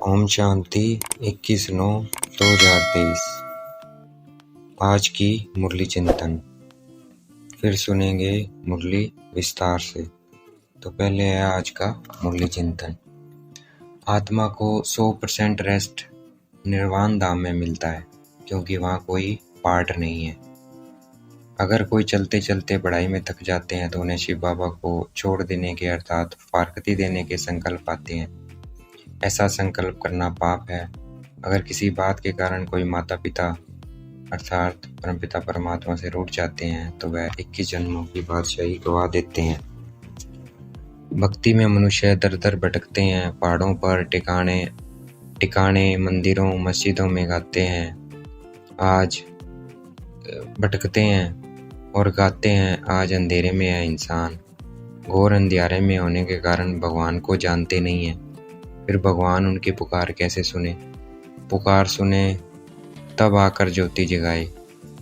ओम शांति 21/9/2023। आज की मुरली चिंतन। फिर सुनेंगे मुरली विस्तार से। तो पहले है आज का मुरली चिंतन। आत्मा को 100% रेस्ट निर्वाण धाम में मिलता है, क्योंकि वहाँ कोई पार्ट नहीं है। अगर कोई चलते चलते पढ़ाई में थक जाते हैं तो उन्हें शिव बाबा को छोड़ देने के अर्थात फारकती देने के संकल्प आते हैं। ऐसा संकल्प करना पाप है। अगर किसी बात के कारण कोई माता पिता अर्थात परमपिता परमात्मा से रूठ जाते हैं तो वह 21 जन्मों की बादशाही गवा देते हैं। भक्ति में मनुष्य दर दर भटकते हैं, पहाड़ों पर टिकाणे मंदिरों मस्जिदों में गाते हैं। आज भटकते हैं और गाते हैं, आज अंधेरे में है इंसान। घोर अंधियारे में होने के कारण भगवान को जानते नहीं है। फिर भगवान उनकी पुकार कैसे सुने? पुकार सुने तब आकर ज्योति जगाए।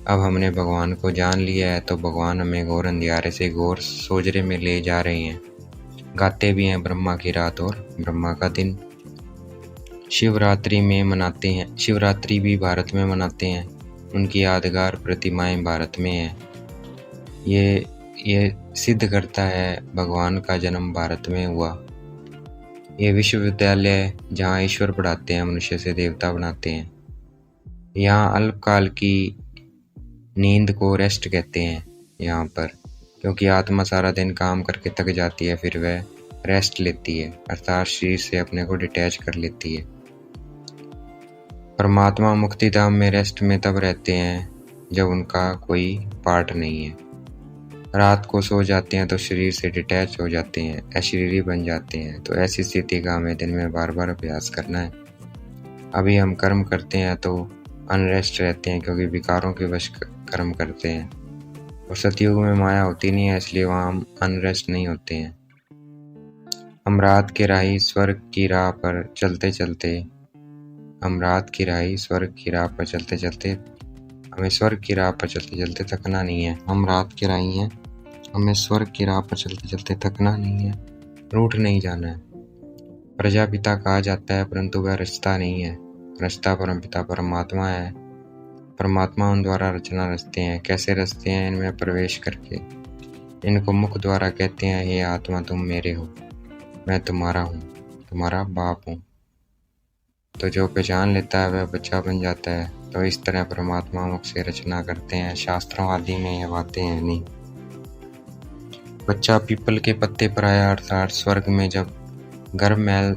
अब हमने भगवान को जान लिया है तो भगवान हमें घोर अंधियारे से घोर सोजरे में ले जा रहे हैं। गाते भी हैं ब्रह्मा की रात और ब्रह्मा का दिन। शिवरात्रि में मनाते हैं, शिवरात्रि भी भारत में मनाते हैं। उनकी यादगार प्रतिमाएं भारत में हैं। ये सिद्ध करता है भगवान का जन्म भारत में हुआ। ये विश्वविद्यालय जहाँ ईश्वर पढ़ाते हैं, मनुष्य से देवता बनाते हैं। यहाँ अल्पकाल की नींद को रेस्ट कहते हैं यहाँ पर, क्योंकि आत्मा सारा दिन काम करके थक जाती है, फिर वह रेस्ट लेती है अर्थात शरीर से अपने को डिटैच कर लेती है। परमात्मा मुक्ति धाम में रेस्ट में तब रहते हैं जब उनका कोई पार्ट नहीं है। रात को सो जाते हैं तो शरीर से डिटैच हो जाते हैं, अशरीरी बन जाते हैं। तो ऐसी स्थिति का हमें दिन में बार बार अभ्यास करना है। अभी हम कर्म करते हैं तो अनरेस्ट रहते हैं, क्योंकि विकारों के वश कर्म करते हैं। और सतयुग में माया होती नहीं है, इसलिए वहाँ हम अनरेस्ट नहीं होते हैं। हम रात की राही स्वर्ग की राह पर चलते चलते हमें स्वर्ग की राह पर चलते चलते थकना नहीं है। हम रात के राही हैं, हमें स्वर्ग की राह पर चलते चलते थकना नहीं है, रूठ नहीं जाना है। प्रजापिता कहा जाता है, परंतु वह रचता नहीं है। रचता परमपिता परमात्मा है। परमात्मा उन द्वारा रचना रचते हैं। कैसे रचते हैं? इनमें प्रवेश करके। इनको मुख द्वारा कहते हैं, हे आत्मा तुम मेरे हो, मैं तुम्हारा हूँ, तुम्हारा बाप हूँ। तो जो पहचान लेता है वह बच्चा बन जाता है। तो इस तरह परमात्मा मुख से रचना करते हैं। शास्त्रों आदि में ये बातें हैं नहीं। बच्चा पीपल के पत्ते पर आया अर्थात स्वर्ग में जब गर्भ महल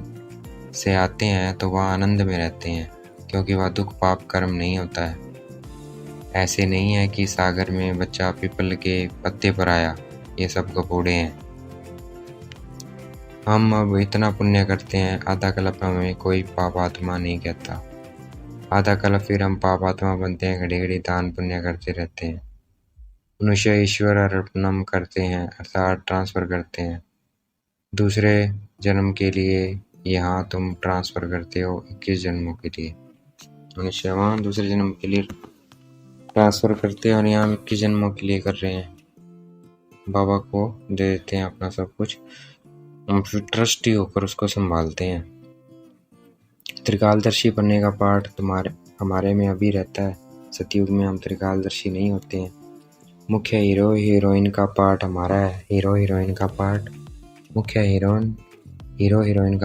से आते हैं तो वह आनंद में रहते हैं, क्योंकि वह दुख पाप कर्म नहीं होता है। ऐसे नहीं है कि सागर में बच्चा पीपल के पत्ते पर आया, ये सब गपोड़े हैं। हम अब इतना पुण्य करते हैं, आधा कल्प हमें कोई पाप आत्मा नहीं कहता। आधा कल्प फिर हम पाप आत्मा बनते हैं, घड़ी घड़ी दान पुण्य करते रहते हैं। मनुष्य ईश्वर अर्पणम करते हैं अर्थात ट्रांसफर करते हैं। दूसरे जन्म के लिए यहाँ तुम ट्रांसफर करते हो 21 जन्मों के लिए। मनुष्य वहाँ दूसरे जन्म के लिए ट्रांसफर करते हैं और यहाँ 21 जन्मों के लिए कर रहे हैं। बाबा को दे देते हैं अपना सब कुछ, हम फिर ट्रस्टी होकर उसको संभालते हैं। त्रिकालदर्शी बनने का पाठ हमारे में अभी रहता है। सतयुग में हम त्रिकालदर्शी नहीं होते हैं। मुख्य हीरो हीरोइन का पार्ट हमारा है। हीरो हीरोइन का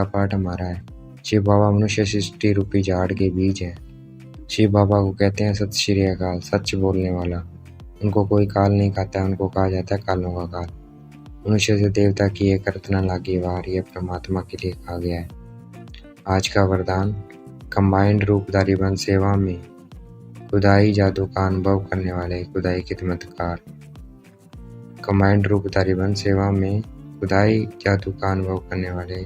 पार्ट हमारा है। शिव बाबा मनुष्य सृष्टि रूपी झाड़ के बीज है। शिव बाबा को कहते हैं सत श्री अकाल, सच बोलने वाला। उनको कोई काल नहीं खाता है, उनको कहा जाता है कालों का काल। मनुष्य से देवता की एक करतना लागी वार, यह परमात्मा के लिए कहा गया है। आज का वरदान, कंबाइंड रूपधारी बन सेवा में खुदाई जादू का अनुभव करने वाले खुदाई खिदमतकार। कंबाइंड रूपधारी बन सेवा में खुदाई जादू का अनुभव करने वाले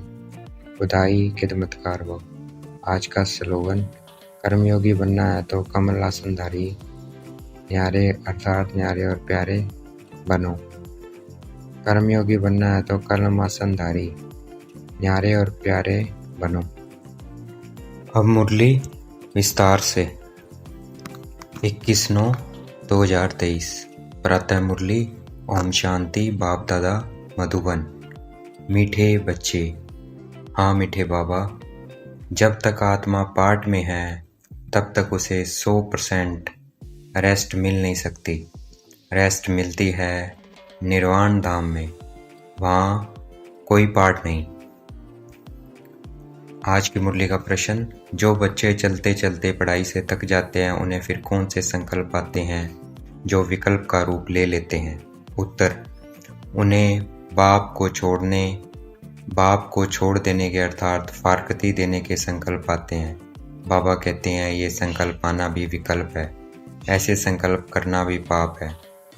खुदाई खिदमतकार भव। आज का स्लोगन, कर्मयोगी बनना है तो कमल आसनधारी न्यारे अर्थात न्यारे और प्यारे बनो। कर्मयोगी बनना है तो कलम आसनधारी न्यारे और प्यारे बनो। अब मुरली विस्तार से। 21/9/2023। प्रातः मुरली। ओम शांति। बाप दादा मधुबन। मीठे बच्चे। हाँ मीठे बाबा, जब तक आत्मा पार्ट में है तब तक उसे 100% रेस्ट मिल नहीं सकती। रेस्ट मिलती है निर्वाण धाम में, वहाँ कोई पार्ट नहीं। आज की मुरली का प्रश्न, जो बच्चे चलते चलते पढ़ाई से थक जाते हैं उन्हें फिर कौन से संकल्प आते हैं जो विकल्प का रूप ले लेते हैं? उत्तर, उन्हें बाप को छोड़ देने के अर्थात फारकती देने के संकल्प आते हैं। बाबा कहते हैं ये संकल्प आना भी विकल्प है, ऐसे संकल्प करना भी पाप है।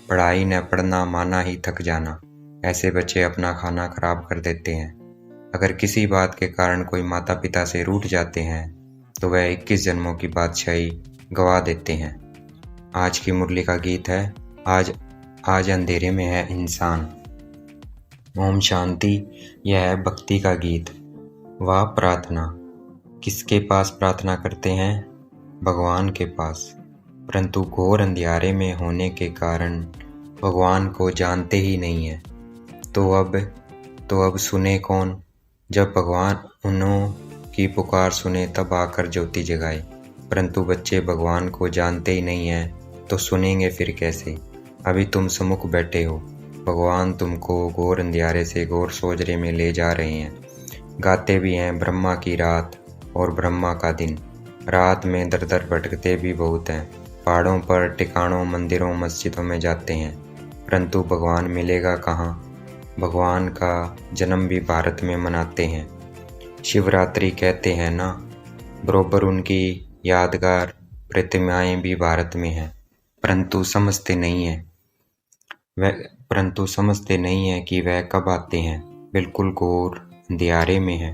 पढ़ाई न पढ़ना माना ही थक जाना, ऐसे बच्चे अपना खाना खराब कर देते हैं। अगर किसी बात के कारण कोई माता पिता से रूठ जाते हैं तो वह 21 जन्मों की बादशाही गवा देते हैं। आज की मुरली का गीत है, आज अंधेरे में है इंसान। ओम शांति। यह है भक्ति का गीत। वह प्रार्थना किसके पास प्रार्थना करते हैं? भगवान के पास। परंतु घोर अंधियारे में होने के कारण भगवान को जानते ही नहीं है। तो अब सुने कौन? जब भगवान उन्हों की पुकार सुने तब आकर ज्योति जगाए। परंतु बच्चे भगवान को जानते ही नहीं हैं तो सुनेंगे फिर कैसे? अभी तुम सम्मुख बैठे हो, भगवान तुमको घोर अंधियारे से घोर सोजरे में ले जा रहे हैं। गाते भी हैं ब्रह्मा की रात और ब्रह्मा का दिन। रात में दर दर भटकते भी बहुत हैं, पहाड़ों पर, टिकाणों, मंदिरों, मस्जिदों में जाते हैं, परंतु भगवान मिलेगा कहाँ? भगवान का जन्म भी भारत में मनाते हैं, शिवरात्रि कहते हैं ना, बरोबर उनकी यादगार प्रतिमाएं भी भारत में हैं, परंतु समझते नहीं है कि वह कब आते हैं। बिल्कुल घोर अंधियारे में है।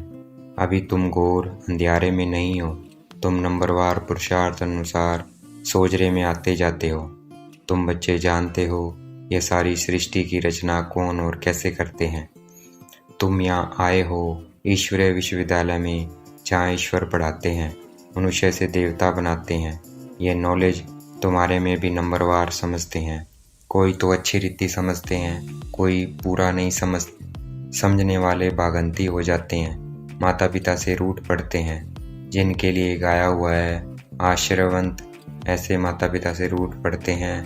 अभी तुम घोर अंधियारे में नहीं हो, तुम नंबरवार पुरुषार्थ अनुसार सोजरे में आते जाते हो। तुम बच्चे जानते हो यह सारी सृष्टि की रचना कौन और कैसे करते हैं। तुम यहाँ आए हो ईश्वरीय विश्वविद्यालय में, जहाँ ईश्वर पढ़ाते हैं, मनुष्य से देवता बनाते हैं। यह नॉलेज तुम्हारे में भी नंबरवार समझते हैं। कोई तो अच्छी रीति समझते हैं, कोई पूरा नहीं समझने वाले भागंती हो जाते हैं, माता पिता से रूठ पड़ते हैं। जिनके लिए गाया हुआ है आश्रयवंत, ऐसे माता पिता से रूठ पड़ते हैं।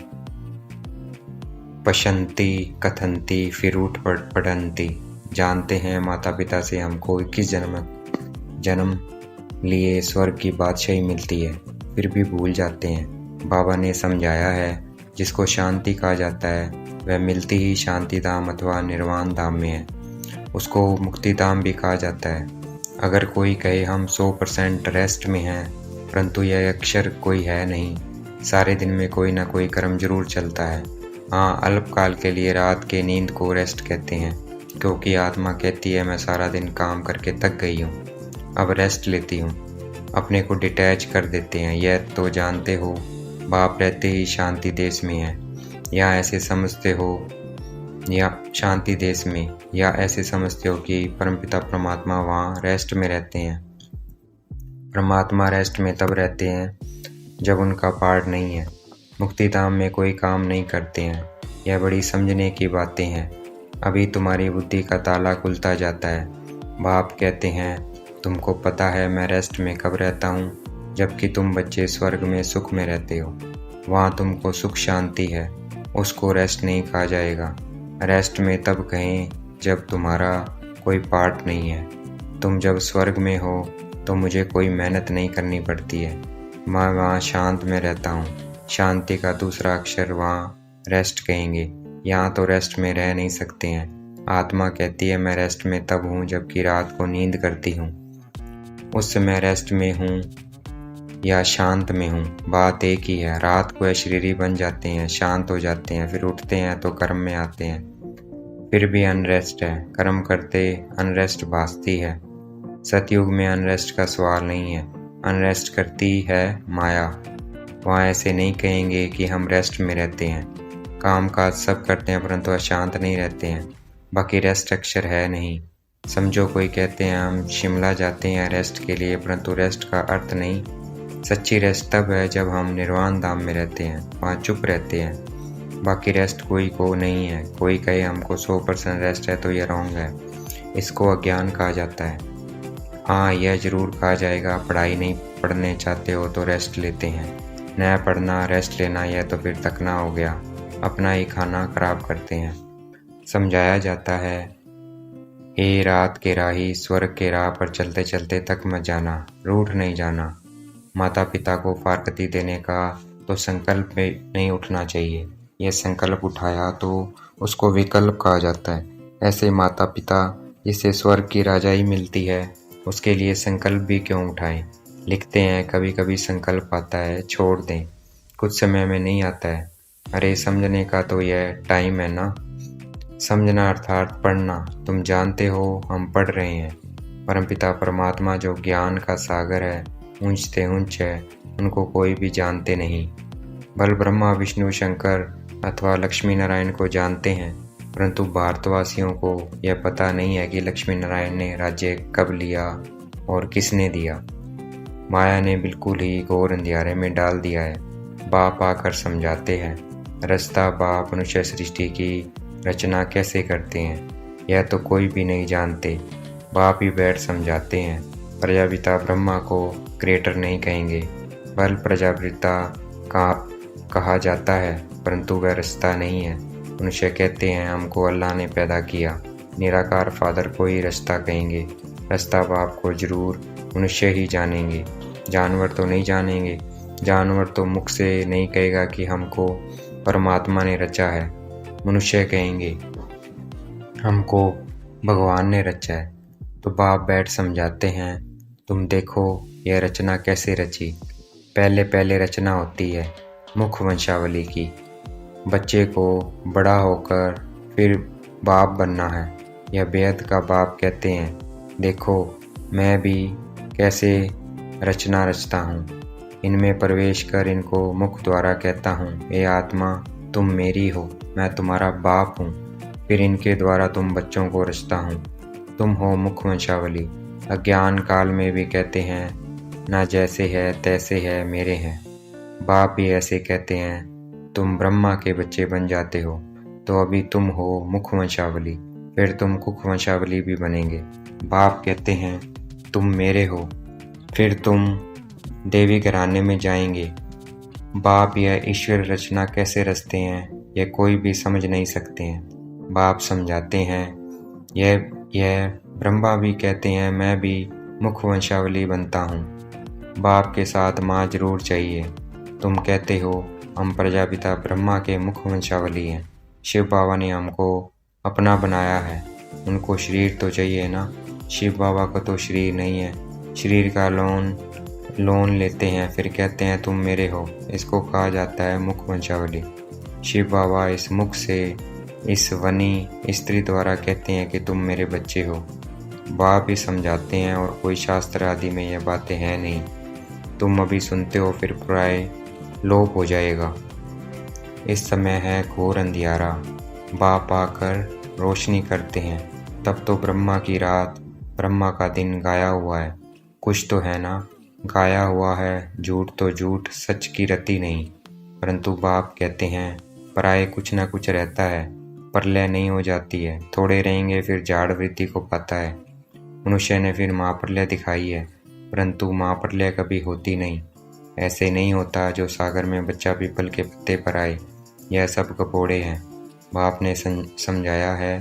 पशंती कथंती फिर रूठ पड़ंती। जानते हैं माता पिता से हमको 21 जन्म लिए स्वर्ग की बादशाही मिलती है, फिर भी भूल जाते हैं। बाबा ने समझाया है, जिसको शांति कहा जाता है वह मिलती ही शांति धाम अथवा निर्वाण धाम में है। उसको मुक्ति धाम भी कहा जाता है। अगर कोई कहे हम 100% रेस्ट में हैं, परंतु यह अक्षर कोई है नहीं। सारे दिन में कोई ना कोई कर्म जरूर चलता है। हाँ, अल्पकाल के लिए रात के नींद को रेस्ट कहते हैं, क्योंकि आत्मा कहती है मैं सारा दिन काम करके थक गई हूँ, अब रेस्ट लेती हूँ। अपने को डिटैच कर देते हैं। यह तो जानते हो बाप रहते ही शांति देश में है, या ऐसे समझते हो या शांति देश में, या ऐसे समझते हो कि परमपिता परमात्मा वहाँ रेस्ट में रहते हैं। परमात्मा रेस्ट में तब रहते हैं जब उनका पार्ट नहीं है। मुक्ति धाम में कोई काम नहीं करते हैं। यह बड़ी समझने की बातें हैं। अभी तुम्हारी बुद्धि का ताला खुलता जाता है। बाप कहते हैं तुमको पता है मैं रेस्ट में कब रहता हूँ? जबकि तुम बच्चे स्वर्ग में सुख में रहते हो। वहाँ तुमको सुख शांति है, उसको रेस्ट नहीं कहा जाएगा। रेस्ट में तब कहें जब तुम्हारा कोई पार्ट नहीं है। तुम जब स्वर्ग में हो तो मुझे कोई मेहनत नहीं करनी पड़ती है। मैं वहाँ शांत में रहता हूँ। शांति का दूसरा अक्षर वहाँ रेस्ट कहेंगे। यहाँ तो रेस्ट में रह नहीं सकते हैं। आत्मा कहती है मैं रेस्ट में तब हूँ जबकि रात को नींद करती हूँ। उस समय रेस्ट में हूँ या शांत में हूँ, बात एक ही है। रात को अशरीरी बन जाते हैं, शांत हो जाते हैं, फिर उठते हैं तो कर्म में आते हैं, फिर भी अनरेस्ट है। कर्म करते अनरेस्ट भासती है। सतयुग में अनरेस्ट का सवाल नहीं है, अनरेस्ट करती है माया। वहाँ ऐसे नहीं कहेंगे कि हम रेस्ट में रहते हैं। काम काज सब करते हैं परंतु अशांत नहीं रहते हैं। बाकी रेस्ट अक्षर है नहीं। समझो कोई कहते हैं हम शिमला जाते हैं रेस्ट के लिए, परंतु रेस्ट का अर्थ नहीं। सच्ची रेस्ट तब है जब हम निर्वाण धाम में रहते हैं, वहाँ चुप रहते हैं। बाकी रेस्ट कोई को नहीं है। कोई कहे हमको 100% रेस्ट है तो यह रॉन्ग है। इसको अज्ञान कहा जाता है। हाँ, यह ज़रूर कहा जाएगा, पढ़ाई नहीं पढ़ने चाहते हो तो रेस्ट लेते हैं। न पढ़ना रेस्ट लेना यह तो फिर तकना हो गया, अपना ही खाना खराब करते हैं। समझाया जाता है, ए रात के राही, स्वर्ग के राह पर चलते चलते थक मत जाना, रूठ नहीं जाना। माता पिता को फारकती देने का तो संकल्प में नहीं उठना चाहिए, यह संकल्प उठाया तो उसको विकल्प कहा जाता है। ऐसे माता पिता जिसे स्वर्ग की राजाई मिलती है, उसके लिए संकल्प भी क्यों उठाएं। लिखते हैं, कभी कभी संकल्प आता है छोड़ दें, कुछ समय में नहीं आता है। अरे समझने का तो यह टाइम है ना। समझना अर्थात पढ़ना। तुम जानते हो हम पढ़ रहे हैं। परमपिता परमात्मा जो ज्ञान का सागर है, ऊंचते ऊंच है, उनको कोई भी जानते नहीं। बल ब्रह्मा विष्णु शंकर अथवा लक्ष्मी नारायण को जानते हैं, परंतु भारतवासियों को यह पता नहीं है कि लक्ष्मी नारायण ने राज्य कब लिया और किसने दिया। माया ने बिल्कुल ही घोर अंधियारे में डाल दिया है। बाप आकर समझाते हैं, रास्ता बाप मनुष्य सृष्टि की रचना कैसे करते हैं यह तो कोई भी नहीं जानते। बाप ही बैठ समझाते हैं। प्रजापिता ब्रह्मा को क्रिएटर नहीं कहेंगे, बल प्रजापिता का कहा जाता है, परंतु वह रास्ता नहीं है। मनुष्य कहते हैं हमको अल्लाह ने पैदा किया, निराकार फादर को ही रास्ता कहेंगे। रास्ता बाप को जरूर मनुष्य ही जानेंगे, जानवर तो नहीं जानेंगे। जानवर तो मुख से नहीं कहेगा कि हमको परमात्मा ने रचा है, मनुष्य कहेंगे हमको भगवान ने रचा है। तो बाप बैठ समझाते हैं, तुम देखो यह रचना कैसे रची। पहले पहले रचना होती है मुख वंशावली की। बच्चे को बड़ा होकर फिर बाप बनना है, यह बेहद का बाप कहते हैं। देखो मैं भी कैसे रचना रचता हूँ, इनमें प्रवेश कर इनको मुख द्वारा कहता हूँ, ए आत्मा तुम मेरी हो, मैं तुम्हारा बाप हूँ। फिर इनके द्वारा तुम बच्चों को रचता हूँ, तुम हो मुख वंशावली। अज्ञान काल में भी कहते हैं, ना जैसे है तैसे है मेरे हैं। बाप भी ऐसे कहते हैं, तुम ब्रह्मा के बच्चे बन जाते हो तो अभी तुम हो मुख वंशावली, फिर तुम कुख वंशावली भी बनेंगे। बाप कहते हैं तुम मेरे हो, फिर तुम देवी घराने में जाएंगे। बाप यह ईश्वर रचना कैसे रचते हैं यह कोई भी समझ नहीं सकते हैं। बाप समझाते हैं, यह ब्रह्मा भी कहते हैं मैं भी मुख वंशावली बनता हूँ। बाप के साथ माँ जरूर चाहिए। तुम कहते हो हम प्रजापिता ब्रह्मा के मुख वंशावली हैं। शिव बाबा ने हमको अपना बनाया है, उनको शरीर तो चाहिए ना। शिव बाबा को तो शरीर नहीं है, शरीर का लोन लेते हैं, फिर कहते हैं तुम मेरे हो। इसको कहा जाता है मुख वंशावली। शिव बाबा इस मुख से इस वनी स्त्री द्वारा कहते हैं कि तुम मेरे बच्चे हो। बाप ही समझाते हैं और कोई शास्त्र आदि में यह बातें हैं नहीं। तुम अभी सुनते हो फिर प्राय लोप हो जाएगा। इस समय है घोर अंधियारा, बाप आकर रोशनी करते हैं। तब तो ब्रह्मा की रात ब्रह्मा का दिन गाया हुआ है। कुछ तो है ना, गाया हुआ है, झूठ तो झूठ, सच की रति नहीं। परंतु बाप कहते हैं प्राय कुछ ना कुछ रहता है, प्रलय नहीं हो जाती है। थोड़े रहेंगे फिर झाड़ वृद्धि को पाता है। मनुष्य ने फिर महाप्रलय दिखाई है, परंतु महाप्रलय कभी होती नहीं। ऐसे नहीं होता जो सागर में बच्चा पीपल के पत्ते पर आए। यह सब कपोड़े हैं। बाप ने समझाया है,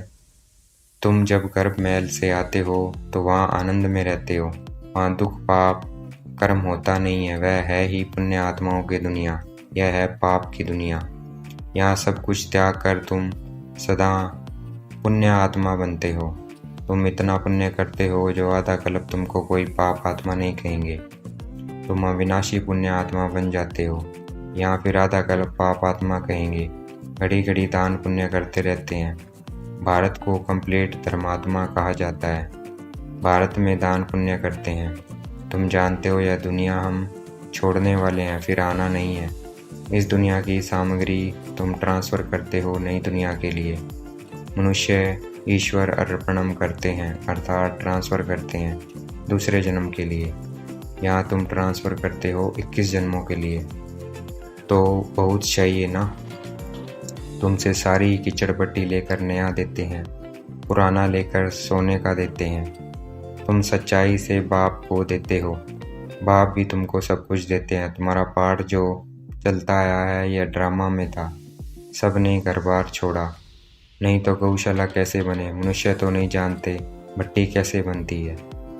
तुम जब गर्भ महल से आते हो तो वहाँ आनंद में रहते हो, वहाँ दुख पाप कर्म होता नहीं है, वह है ही पुण्य आत्माओं की दुनिया। यह है पाप की दुनिया। यहाँ सब कुछ त्याग कर तुम सदा पुण्य आत्मा बनते हो। तुम इतना पुण्य करते हो जो आधा कल्प तुमको कोई पाप आत्मा नहीं कहेंगे। तुम अविनाशी पुण्य आत्मा बन जाते हो, यहाँ फिर आधा कल्प पाप आत्मा कहेंगे। घड़ी घड़ी दान पुण्य करते रहते हैं। भारत को कंप्लीट धर्मात्मा कहा जाता है। भारत में दान पुण्य करते हैं। तुम जानते हो यह दुनिया हम छोड़ने वाले हैं, फिर आना नहीं है। इस दुनिया की सामग्री तुम ट्रांसफ़र करते हो नई दुनिया के लिए। मनुष्य ईश्वर अर्पणम करते हैं, अर्थात ट्रांसफ़र करते हैं दूसरे जन्म के लिए। यहाँ तुम ट्रांसफ़र करते हो 21 जन्मों के लिए। तो बहुत चाहिए ना। तुमसे सारी कीचड़ पट्टी लेकर नया देते हैं, पुराना लेकर सोने का देते हैं। तुम सच्चाई से बाप को देते हो, बाप भी तुमको सब कुछ देते हैं। तुम्हारा पाठ जो चलता आया है यह ड्रामा में था, सबने घर बार छोड़ा। नहीं तो गौशाला कैसे बने, मनुष्य तो नहीं जानते भट्टी कैसे बनती है।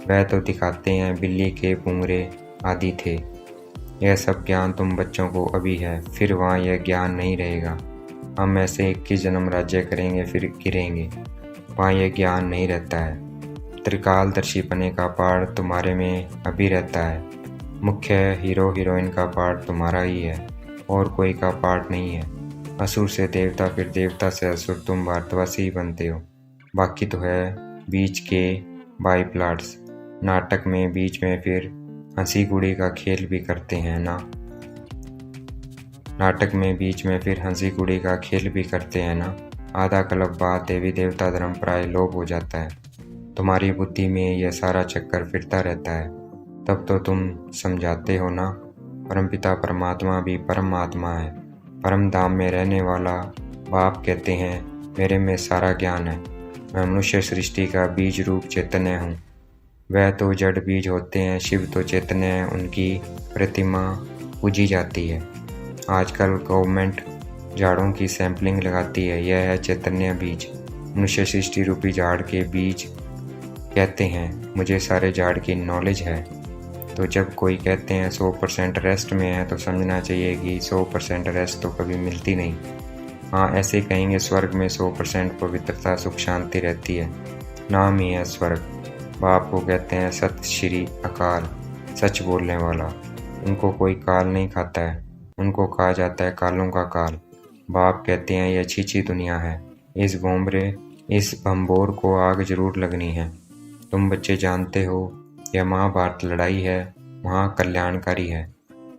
वह तो दिखाते हैं बिल्ली के पुंगरे आदि थे। यह सब ज्ञान तुम बच्चों को अभी है, फिर वहाँ यह ज्ञान नहीं रहेगा। हम ऐसे 21 जन्म राज्य करेंगे फिर गिरेंगे, वहाँ यह ज्ञान नहीं रहता है। त्रिकालदर्शीपने का पाठ तुम्हारे में अभी रहता है। मुख्य हीरो हीरोइन का पाठ तुम्हारा ही है, और कोई का पाठ नहीं है। असुर से देवता, फिर देवता से असुर, तुम भारतवासी ही बनते हो। बाकी तो है बीच के बाई प्लाट्स। नाटक में बीच में फिर हंसी गुड़ी का खेल भी करते हैं ना। नाटक में बीच में फिर हंसी गुड़ी का खेल भी करते हैं ना। आधा कल्प बाद देवी देवता धर्म प्राय लोप हो जाता है। तुम्हारी बुद्धि में यह सारा चक्कर फिरता रहता है। तब तो तुम समझाते हो ना, परमपिता परमात्मा भी परमात्मा है, परम धाम में रहने वाला। बाप कहते हैं मेरे में सारा ज्ञान है, मैं मनुष्य सृष्टि का बीज रूप चैतन्य हूँ। वह तो जड़ बीज होते हैं, शिव तो चैतन्य है, उनकी प्रतिमा पूजी जाती है। आजकल गवर्नमेंट झाड़ों की सैंपलिंग लगाती है, यह है चैतन्य बीज। मनुष्य सृष्टि रूपी झाड़ के बीज कहते हैं मुझे सारे झाड़ की नॉलेज है। तो जब कोई कहते हैं 100% रेस्ट में है, तो समझना चाहिए कि 100% रेस्ट तो कभी मिलती नहीं। हाँ, ऐसे कहेंगे स्वर्ग में 100% पवित्रता सुख शांति रहती है, नाम ही है स्वर्ग। बाप को कहते हैं सत श्री अकाल, सच बोलने वाला। उनको कोई काल नहीं खाता है, उनको कहा जाता है कालों का काल। बाप कहते हैं यह अच्छी दुनिया है, इस भंबोर को आग जरूर लगनी है। तुम बच्चे जानते हो यह महाभारत लड़ाई है, महाकल्याणकारी है।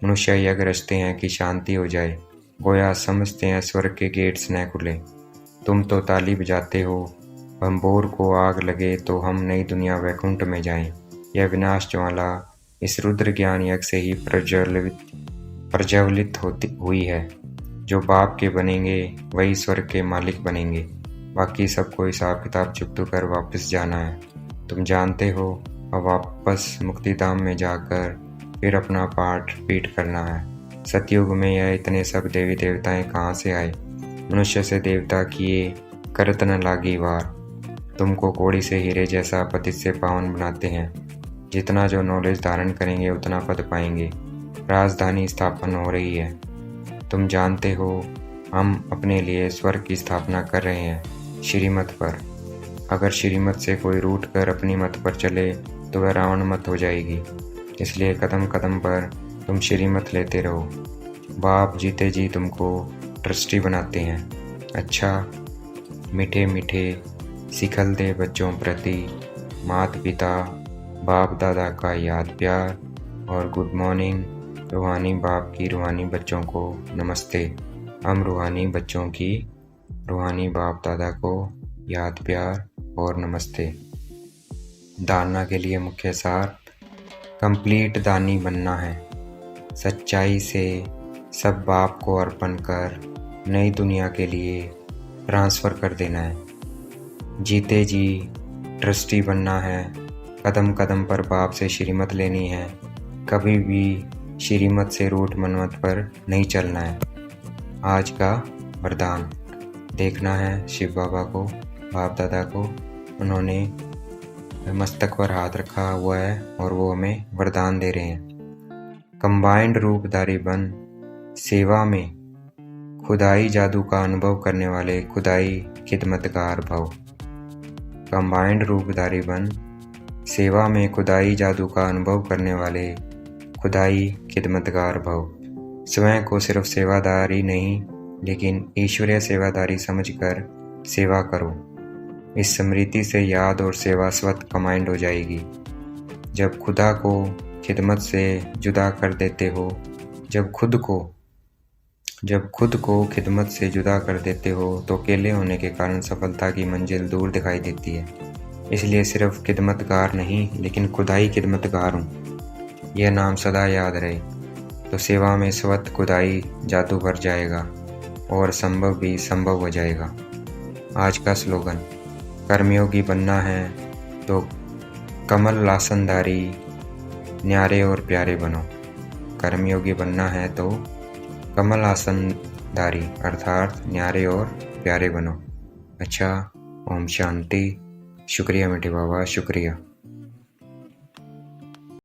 मनुष्य यज्ञ रचते हैं कि शांति हो जाए, गोया समझते हैं स्वर्ग के गेट्स न खुले। तुम तो ताली बजाते हो भंबोर को आग लगे तो हम नई दुनिया वैकुंठ में जाएं। यह विनाश ज्वाला इस रुद्र ज्ञान यज्ञ से ही प्रज्वलित हुई है। जो बाप के बनेंगे वही स्वर्ग के मालिक बनेंगे। बाकी सबको हिसाब किताब चुकता कर वापस जाना है। तुम जानते हो, अब वापस मुक्तिधाम में जाकर फिर अपना पाठ रिपीट करना है। सतयुग में यह इतने सब देवी देवताएं कहाँ से आए, मनुष्य से देवता किए करत न लागी वार। तुमको कोड़ी से हीरे जैसा पतित से पावन बनाते हैं। जितना जो नॉलेज धारण करेंगे उतना पद पाएंगे। राजधानी स्थापन हो रही है, तुम जानते हो। हम अपने लिए स्वर्ग की स्थापना कर रहे हैं श्रीमत पर। अगर श्रीमत से कोई रूठ कर अपनी मत पर चले तो वह रावण मत हो जाएगी। इसलिए कदम कदम पर तुम श्रीमत लेते रहो। बाप जीते जी तुमको ट्रस्टी बनाते हैं। अच्छा, मीठे मीठे सिखल दे बच्चों प्रति माता पिता बाप दादा का याद प्यार, और गुड मॉर्निंग। रूहानी बाप की रूहानी बच्चों को नमस्ते। हम रूहानी बच्चों की रूहानी बाप दादा को याद प्यार और नमस्ते। दाना के लिए मुख्य सार, कंप्लीट दानी बनना है। सच्चाई से सब बाप को अर्पण कर नई दुनिया के लिए ट्रांसफ़र कर देना है। जीते जी ट्रस्टी बनना है। कदम कदम पर बाप से श्रीमत लेनी है। कभी भी श्रीमत से रूठ मनमत पर नहीं चलना है। आज का वरदान देखना है शिव बाबा को, बाप दादा को। उन्होंने मस्तक पर हाथ रखा हुआ है और वो हमें वरदान दे रहे हैं। कंबाइंड रूपधारी बन सेवा में खुदाई जादू का अनुभव करने वाले खुदाई खिदमतगार भव। कंबाइंड रूपधारी बन सेवा में खुदाई जादू का अनुभव करने वाले खुदाई खिदमतगार भव। स्वयं को सिर्फ सेवादारी नहीं लेकिन ईश्वरीय सेवादारी समझकर सेवा करो। इस स्मृति से याद और सेवा स्वतः कंबाइंड हो जाएगी। जब खुदा को खिदमत से जुदा कर देते हो, जब खुद को खिदमत से जुदा कर देते हो तो अकेले होने के कारण सफलता की मंजिल दूर दिखाई देती है। इसलिए सिर्फ खिदमतगार नहीं लेकिन खुदाई खिदमतगार हूँ, यह नाम सदा याद रहे। तो सेवा में स्वतः खुदाई जादू भर जाएगा और संभव भी संभव हो जाएगा। आज का स्लोगन, कर्मयोगी बनना है तो कमल आसनधारी, न्यारे और प्यारे बनो। कर्मयोगी बनना है तो कमल आसनधारी अर्थात न्यारे और प्यारे बनो। अच्छा, ओम शांति। शुक्रिया मीठे बाबा, शुक्रिया।